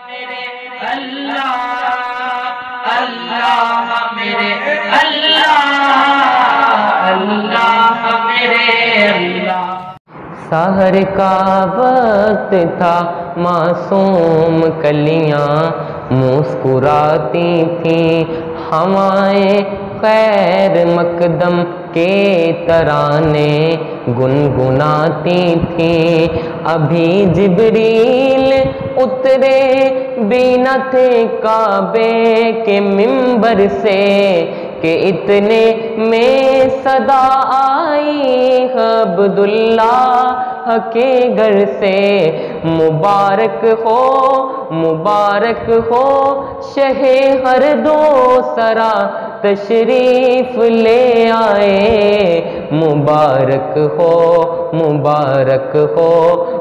اللہ اللہ میرے اللہ اللہ میرے اللہ۔ سحر کا وقت تھا، معصوم کلیاں مسکراتی تھیں، ہوائیں خیر مقدم کے ترانے گنگناتی تھیں۔ ابھی جبریل اترے بھی نہ تھے کعبے کے منبر سے کہ اتنے میں صدا آئی عبداللہ کے گھر سے۔ مبارک ہو شہ ہر دو سرا تشریف لے آئے، مبارک ہو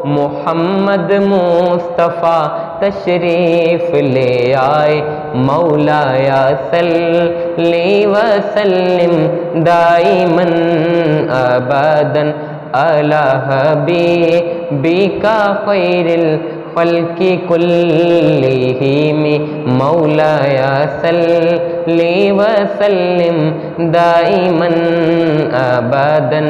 محمد مصطفیٰ تشریف لے آئے۔ مولایا صلی وسلم دائماً ابداً علی حبیبک خیر الخلق کلہم، مولایا صلی وسلم دائماً ابداً۔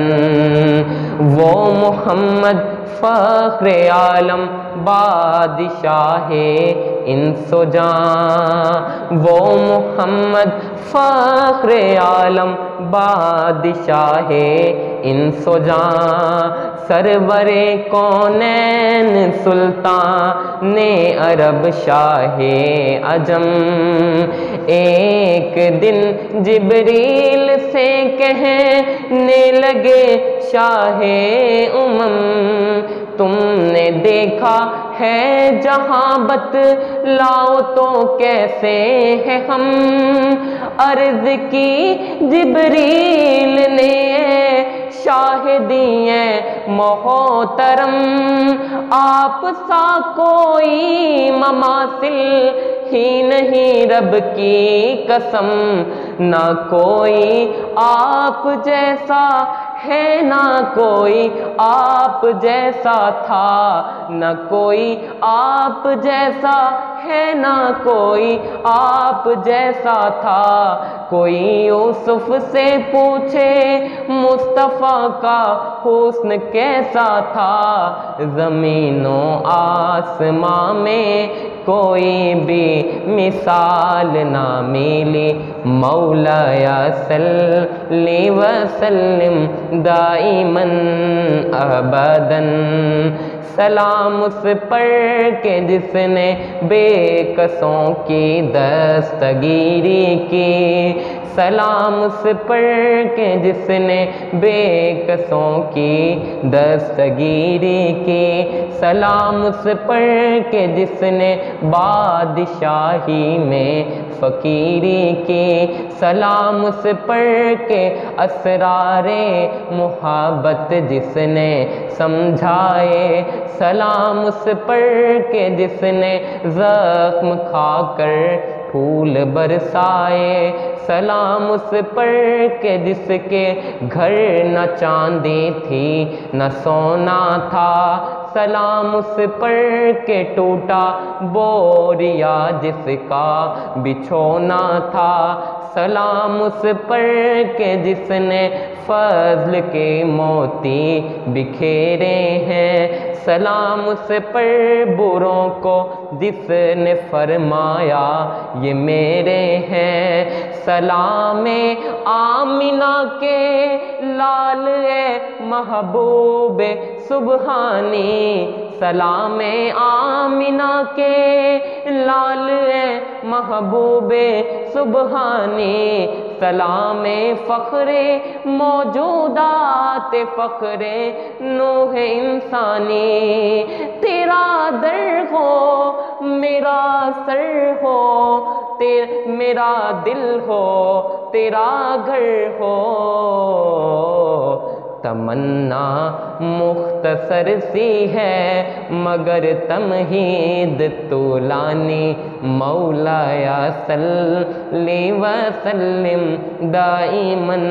وہ محمد فخر عالم بادشاہ انس و جاں، وہ محمد فخر عالم بادشاہ انس و جاں، سرور کونین سلطان عرب شاہ عجم۔ ایک دن جبریل سے کہنے لگے شاہ امم، تم نے دیکھا ہے جہاں بتلاؤ تو کیسے ہے ہم؟ عرض کی جبریل نے شاہدی ہے محترم، آپ سا کوئی مماثل ہی نہیں رب کی قسم، نہ کوئی آپ جیسا ہے نہ کوئی آپ جیسا تھا، نہ کوئی آپ جیسا ہے نہ کوئی آپ جیسا تھا۔ کوئی یوسف سے پوچھے مصطفیٰ کا حسن کیسا تھا، زمین و آسماں میں کوئی بھی مثال نہ ملی، مولایا صلی وسلم دائماً ابداً۔ سلام اس پر کہ جس نے بے کسوں کی دستگیری کی، سلام اس پر کہ جس نے بے کسوں کی دستگیری کی، سلام اس پر کہ جس نے بادشاہی میں فقیری کی، سلام اس پر کہ اسرار محبت جس نے سمجھائے، سلام اس پر کہ جس نے زخم کھا کر پھول برسائے، سلام اس پر کہ جس کے گھر نہ چاندی تھی نہ سونا تھا، سلام اس پر کہ ٹوٹا بوریا جس کا بچھونا تھا، سلام اس پر کہ جس نے فضل کے موتی بکھیرے ہیں، سلام اس پر بروں کو جس نے فرمایا یہ میرے ہیں، سلام آمنہ کے لال اے محبوب سبحانی، سلام آمنہ کے لال اے محبوب سبحانی، سلام فخر موجودات فخر نوح انسانی، تیرا در ہو میرا سر ہو میرا دل ہو تیرا گھر ہو، تمنا مختصر سی ہے مگر تمہید طولانی، مولایا صلی وسلم دائماً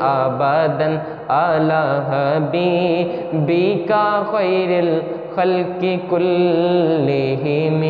ابداً علی حبیبک خیر الخلق کلہم۔